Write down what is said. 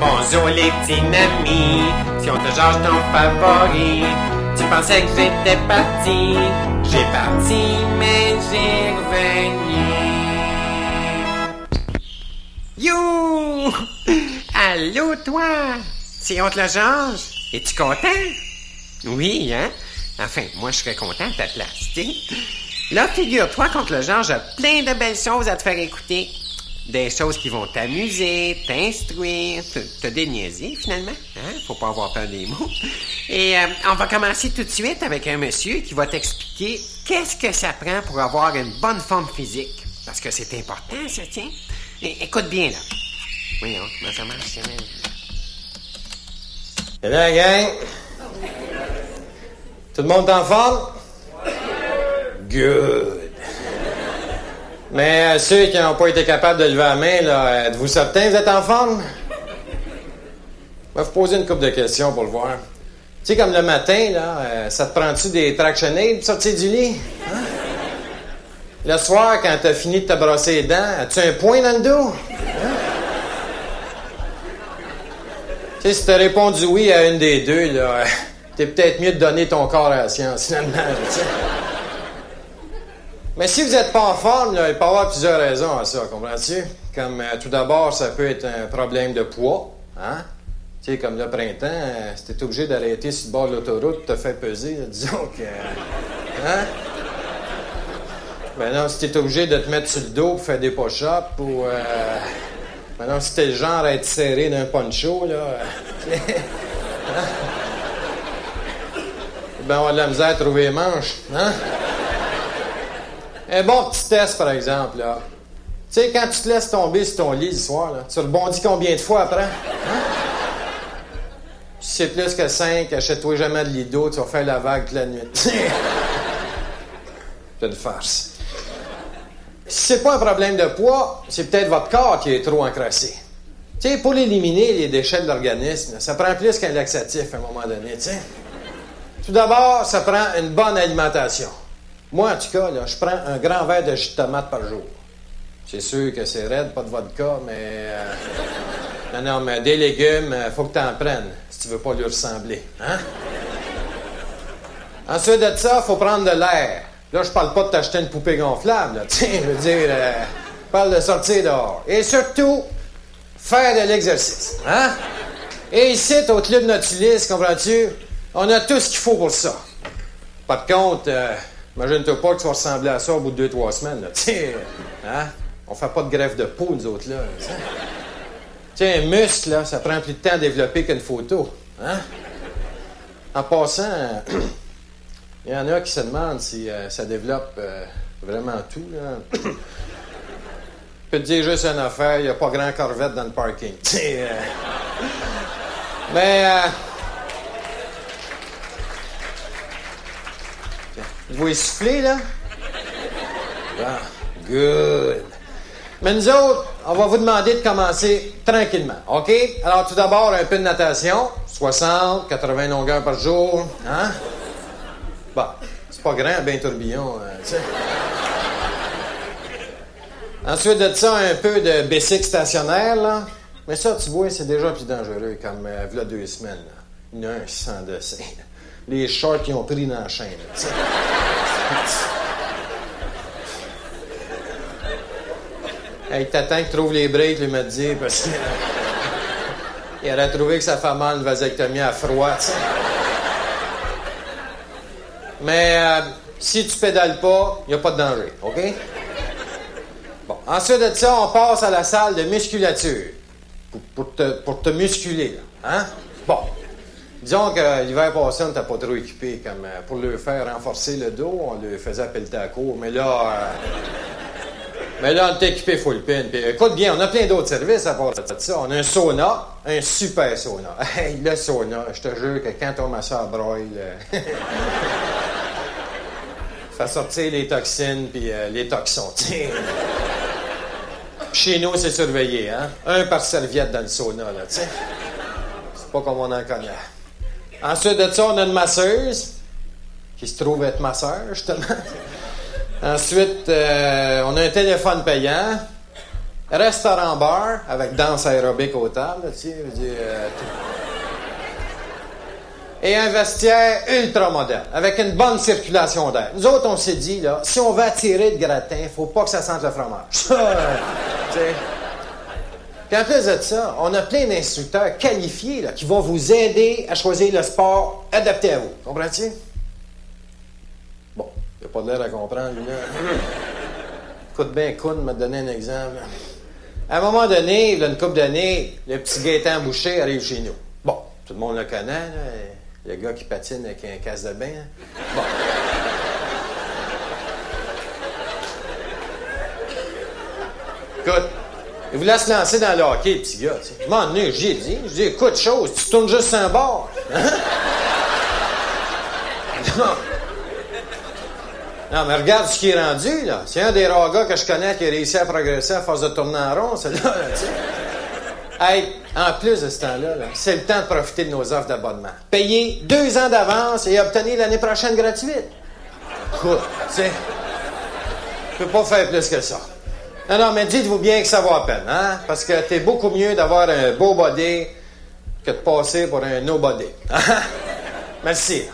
Bonjour les petits amis, si on te jase ton favori, tu pensais que j'étais parti, j'ai parti mais j'ai revenu. You! Allô toi! C'est Oncle Georges, es-tu content? Oui, hein? Enfin, moi je serais content à ta place, tu sais. Là, figure-toi qu'Oncle Georges a plein de belles choses à te faire écouter. Des choses qui vont t'amuser, t'instruire, te déniaiser, finalement. Hein? Faut pas avoir peur des mots. Et on va commencer tout de suite avec un monsieur qui va t'expliquer qu'est-ce que ça prend pour avoir une bonne forme physique. Parce que c'est important, ça, tiens. Écoute bien, là. Voyons, comment ça marche, tiens. Et là, gang? Tout le monde est en forme? Good. Mais ceux qui n'ont pas été capables de lever la main, là, êtes-vous certains que vous êtes en forme? Je vais vous poser une couple de questions pour le voir. Tu sais, comme le matin, là, ça te prend-tu des Tractionaid pour sortir du lit? Hein? Le soir, quand t'as fini de te brosser les dents, as-tu un point dans le dos? Hein? Tu sais, si t'as répondu oui à une des deux, là, t'es peut-être mieux de donner ton corps à la science, finalement. T'sais. Mais si vous n'êtes pas en forme, là, il peut y avoir plusieurs raisons à ça, comprends-tu? Comme, tout d'abord, ça peut être un problème de poids, hein? Tu sais, comme le printemps, si t'es obligé d'arrêter sur le bord de l'autoroute, te fait peser, là, disons que... hein? Ben non, si t'es obligé de te mettre sur le dos pour faire des push-ups, ou... ben non, si t'es le genre à être serré d'un poncho, là... hein? Ben, on a de la misère à trouver les manches, hein? Un bon petit test, par exemple, là. Tu sais, quand tu te laisses tomber sur ton lit le soir, là, tu rebondis combien de fois après? Hein? Si c'est plus que 5, achète-toi jamais de lit d'eau, tu vas faire la vague toute la nuit. C'est une farce. Si c'est pas un problème de poids, c'est peut-être votre corps qui est trop encrassé. Tu sais, pour éliminer les déchets de l'organisme, ça prend plus qu'un laxatif à un moment donné, tu sais. Tout d'abord, ça prend une bonne alimentation. Moi, en tout cas, là, je prends un grand verre de jus de tomate par jour. C'est sûr que c'est raide, pas de vodka, mais... Non, mais des légumes, faut que t'en prennes, si tu veux pas lui ressembler, hein? Ensuite de ça, faut prendre de l'air. Là, je parle pas de t'acheter une poupée gonflable, là, tiens, je veux dire... je parle de sortir dehors. Et surtout, faire de l'exercice, hein? Et ici, au Club Nautilus, comprends-tu, on a tout ce qu'il faut pour ça. Par contre... imagine-toi pas que tu vas ressembler à ça au bout de 2-3 semaines, là. Tiens, hein? On fait pas de greffe de peau, nous autres, là. Tiens, un muscle, là, ça prend plus de temps à développer qu'une photo, hein? En passant, il y en a qui se demandent si ça développe vraiment tout, là. Je peux te dire juste une affaire, il n'y a pas grand corvette dans le parking. Mais... vous voyez souffler, là? Ah, good. Mais nous autres, on va vous demander de commencer tranquillement, OK? Alors, tout d'abord, un peu de natation. 60, 80 longueurs par jour, hein? Bon, c'est pas grand, ben tourbillon, tu sais. Ensuite de ça, un peu de bicycle stationnaire, là. Mais ça, tu vois, c'est déjà plus dangereux, comme il y a 2 semaines, là. Il y en a un sans dessin, là. Les shorts, ils ont pris dans la chaîne, tu sais. Hey, t'attends qu'il trouve les breaks, lui m'a dit, parce qu'il il aurait trouvé que sa femme a une vasectomie à froid, tu sais. Mais si tu pédales pas, il n'y a pas de danger, OK? Bon, ensuite de ça, on passe à la salle de musculature. Pour te musculer, là, hein? Bon. Disons que l'hiver passé, on n'était pas trop équipé. Comme pour lui faire renforcer le dos, on lui faisait appeler à court. Mais là, on était équipé full pin. Puis écoute bien, on a plein d'autres services à part de ça. On a un sauna, un super sauna. Hey, le sauna, je te jure que quand ton masseur broille, fait sortir les toxines puis les toxons. Chez nous, c'est surveillé, hein? Un par serviette dans le sauna, là, tu sais. C'est pas comme on en connaît. Ensuite de ça, on a une masseuse qui se trouve être ma sœur, justement. Ensuite, on a un téléphone payant. restaurant-bar avec danse aérobique aux tables, tu sais, je veux dire, et un vestiaire ultra moderne, avec une bonne circulation d'air. Nous autres, on s'est dit, là, si on veut attirer le gratin, faut pas que ça sente le fromage. Tu sais. Puis en plus de ça, on a plein d'instructeurs qualifiés là, qui vont vous aider à choisir le sport adapté à vous. Comprends-tu? Bon, il n'y a pas de l'air à comprendre, lui, là. Écoute bien, Koun m'a donné un exemple. À un moment donné, il y a une couple d'années, le petit Gaétan Boucher arrive chez nous. Bon, tout le monde le connaît, là, le gars qui patine avec un casse de bain. Hein. Bon. Écoute, il voulait se lancer dans le hockey, le petit gars. Tu sais. Je m'en ai, j'y ai dit. Je dis, écoute, chose, tu tournes juste un bord. Hein? Non, mais regarde ce qui est rendu, là. C'est un des rares gars que je connais qui a réussi à progresser à force de tourner en rond, celui-là, là, tu sais. Hey, en plus de ce temps-là, là, c'est le temps de profiter de nos offres d'abonnement. Payer 2 ans d'avance et obtenir l'année prochaine gratuite. Écoute, tu sais, je peux pas faire plus que ça. Non, mais dites-vous bien que ça vaut la peine, hein? Parce que t'es beaucoup mieux d'avoir un beau body que de passer pour un nobody. Merci.